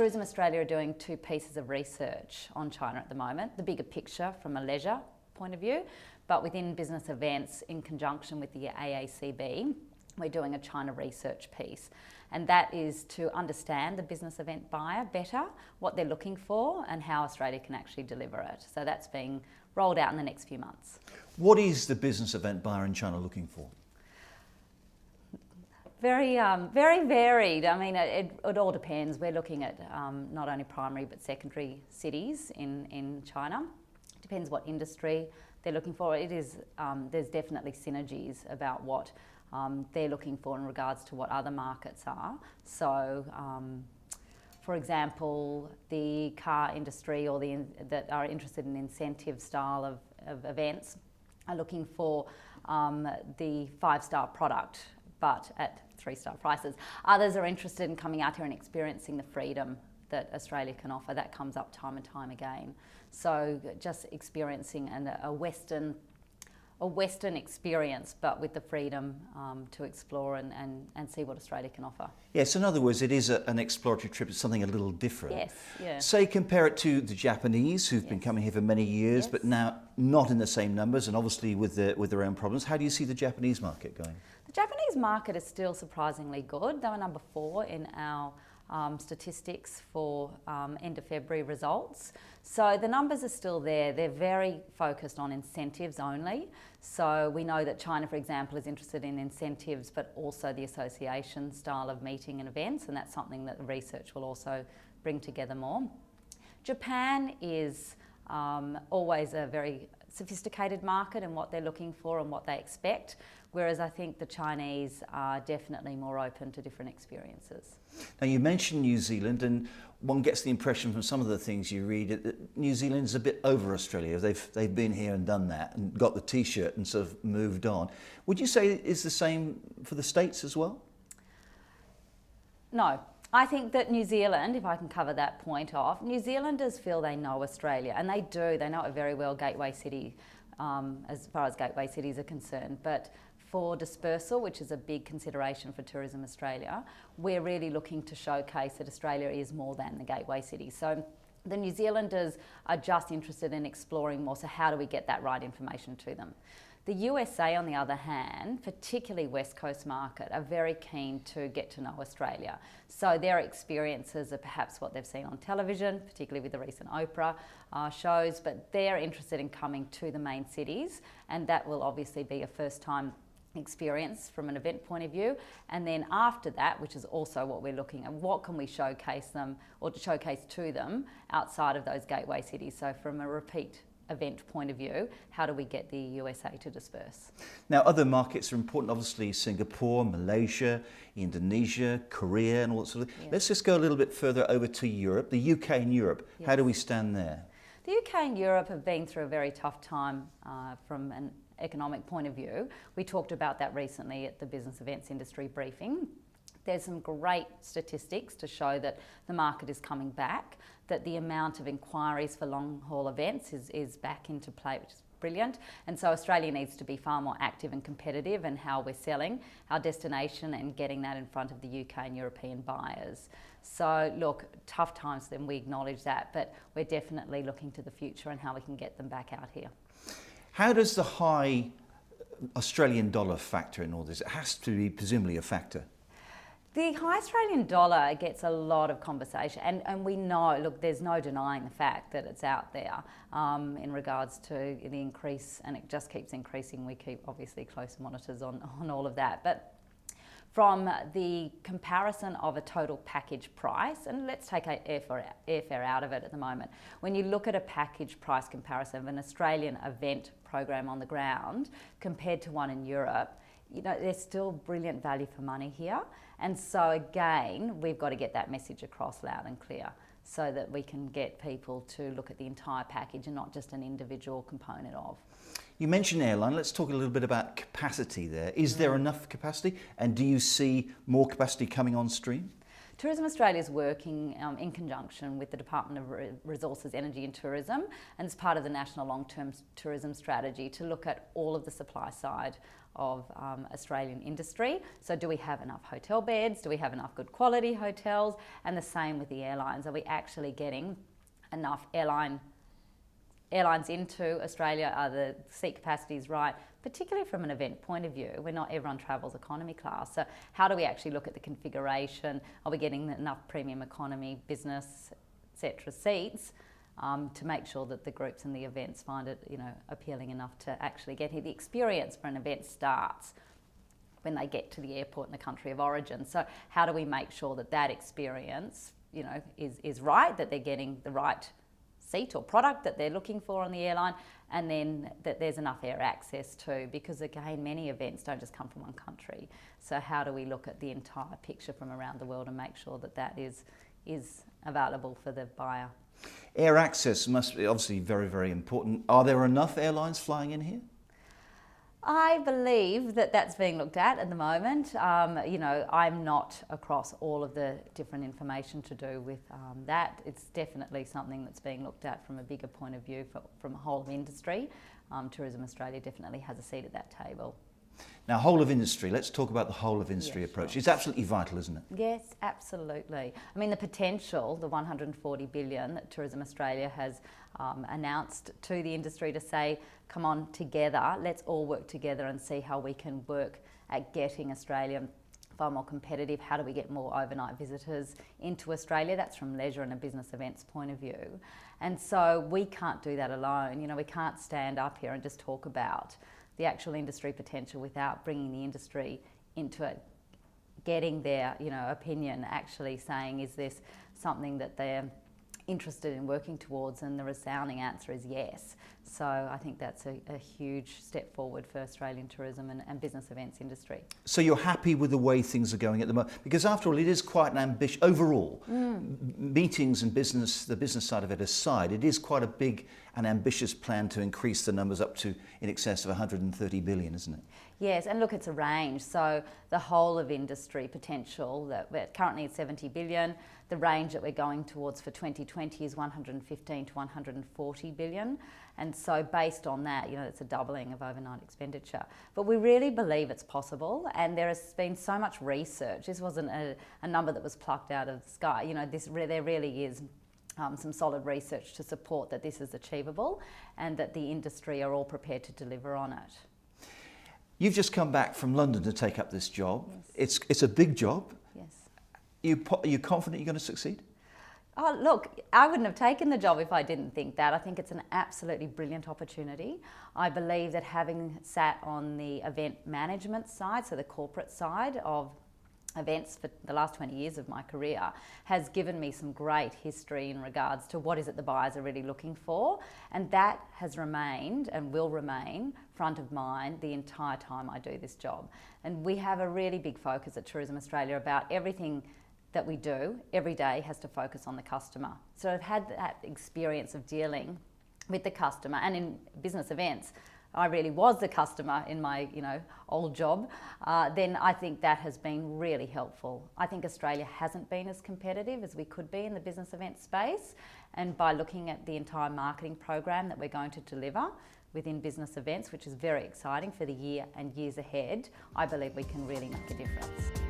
Tourism Australia are doing two pieces of research on China at the moment. The bigger picture from a leisure point of view, but within business events in conjunction with the AACB, we're doing a China research piece. And that is to understand the business event buyer better, what they're looking for and how Australia can actually deliver it. So that's being rolled out in the next few months. What is the business event buyer in China looking for? Very varied. I mean, it all depends. We're looking at not only primary but secondary cities in China. It depends what industry they're looking for. It is there's definitely synergies about what they're looking for in regards to what other markets are. So, for example, the car industry or that are interested in incentive style of events are looking for the 5-star product, but at 3-star prices. Others are interested in coming out here and experiencing the freedom that Australia can offer. That comes up time and time again. So just experiencing a Western experience, but with the freedom to explore and see what Australia can offer. Yes, in other words, it is an exploratory trip. It's something a little different. Yes, yeah. Say, compare it to the Japanese, who've been coming here for many years, but now not in the same numbers, and obviously with their own problems. How do you see the Japanese market going? The Japanese market is still surprisingly good. They were number 4 in our statistics for end of February results. So the numbers are still there. They're very focused on incentives only. So we know that China, for example, is interested in incentives, but also the association style of meeting and events, and that's something that the research will also bring together more. Japan is always a very sophisticated market in what they're looking for and what they expect, whereas I think the Chinese are definitely more open to different experiences. Now, you mentioned New Zealand, and one gets the impression from some of the things you read that New Zealand is a bit over Australia. They've been here and done that and got the T-shirt and sort of moved on. Would you say it's the same for the States as well? No. I think that New Zealand, if I can cover that point off, New Zealanders feel they know Australia, and they do. They know it very well, gateway city, as far as gateway cities are concerned. But for dispersal, which is a big consideration for Tourism Australia, we're really looking to showcase that Australia is more than the gateway city. So the New Zealanders are just interested in exploring more, so how do we get that right information to them? The USA, on the other hand, particularly West Coast market, are very keen to get to know Australia. So their experiences are perhaps what they've seen on television, particularly with the recent Oprah shows, but they're interested in coming to the main cities, and that will obviously be a first-time experience from an event point of view. And then after that, which is also what we're looking at, what can we showcase them or showcase to them outside of those gateway cities? So from a repeat event point of view, how do we get the USA to disperse? Now, other markets are important, obviously Singapore, Malaysia, Indonesia, Korea and all that sort of thing. Let's just go a little bit further over to Europe, the UK and Europe. How do we stand there? The UK and Europe have been through a very tough time from an economic point of view. We talked about that recently at the Business Events Industry briefing. There's some great statistics to show that the market is coming back, that the amount of inquiries for long-haul events is back into play, which is brilliant. And so Australia needs to be far more active and competitive in how we're selling our destination and getting that in front of the UK and European buyers. So look, tough times, then we acknowledge that, but we're definitely looking to the future and how we can get them back out here. How does the high Australian dollar factor in all this? It has to be presumably a factor. The high Australian dollar gets a lot of conversation, and we know, look, there's no denying the fact that it's out there in regards to the increase, and it just keeps increasing. We keep obviously close monitors on all of that. But from the comparison of a total package price, and let's take airfare out of it at the moment. When you look at a package price comparison of an Australian event program on the ground compared to one in Europe, you know, there's still brilliant value for money here. And so again, we've got to get that message across loud and clear so that we can get people to look at the entire package and not just an individual component of. You mentioned airline. Let's talk a little bit about capacity there. Is there enough capacity, and do you see more capacity coming on stream? Tourism Australia is working in conjunction with the Department of Resources, Energy and Tourism, and as part of the National Long-Term Tourism Strategy to look at all of the supply side Australian industry. So do we have enough hotel beds? Do we have enough good quality hotels? And the same with the airlines. Are we actually getting enough airlines into Australia? Are the seat capacities right? Particularly from an event point of view, where not everyone travels economy class. So how do we actually look at the configuration? Are we getting enough premium economy, business, etc. seats to make sure that the groups and the events find it, appealing enough to actually get here? The experience for an event starts when they get to the airport in the country of origin. So how do we make sure that that experience, is right, that they're getting the right seat or product that they're looking for on the airline, and then that there's enough air access too, because again, many events don't just come from one country. So how do we look at the entire picture from around the world and make sure that that is available for the buyer? Air access must be obviously very, very important. Are there enough airlines flying in here? I believe that that's being looked at the moment. I'm not across all of the different information to do with that. It's definitely something that's being looked at from a bigger point of view from a whole of industry. Tourism Australia definitely has a seat at that table. Now, whole of industry, let's talk about the whole of industry approach. Sure. It's absolutely vital, isn't it? Yes, absolutely. I mean, the potential, the 140 billion that Tourism Australia has announced to the industry to say, come on together, let's all work together and see how we can work at getting Australia far more competitive. How do we get more overnight visitors into Australia? That's from leisure and a business events point of view. And so we can't do that alone. We can't stand up here and just talk about the actual industry potential without bringing the industry into it, getting their opinion, actually saying, is this something that they're interested in working towards? And the resounding answer is yes. So I think that's a huge step forward for Australian tourism and business events industry. So you're happy with the way things are going at the moment? Because after all, it is quite an ambitious, overall, meetings and business, the business side of it aside, it is quite a big and ambitious plan to increase the numbers up to in excess of 130 billion, isn't it? Yes, and look, it's a range. So the whole of industry potential, that we're currently at 70 billion, the range that we're going towards for 2020 is 115 to 140 billion. And so based on that, it's a doubling of overnight expenditure. But we really believe it's possible, and there has been so much research. This wasn't a number that was plucked out of the sky. There really is some solid research to support that this is achievable and that the industry are all prepared to deliver on it. You've just come back from London to take up this job. Yes. It's a big job. Yes. Are you confident you're going to succeed? Oh, look, I wouldn't have taken the job if I didn't think that. I think it's an absolutely brilliant opportunity. I believe that having sat on the event management side, so the corporate side of events for the last 20 years of my career, has given me some great history in regards to what is it the buyers are really looking for, and that has remained and will remain front of mind the entire time I do this job. And we have a really big focus at Tourism Australia about everything that we do every day has to focus on the customer. So I've had that experience of dealing with the customer, and in business events I really was the customer in my old job, then I think that has been really helpful. I think Australia hasn't been as competitive as we could be in the business event space, and by looking at the entire marketing program that we're going to deliver within business events, which is very exciting for the year and years ahead, I believe we can really make a difference.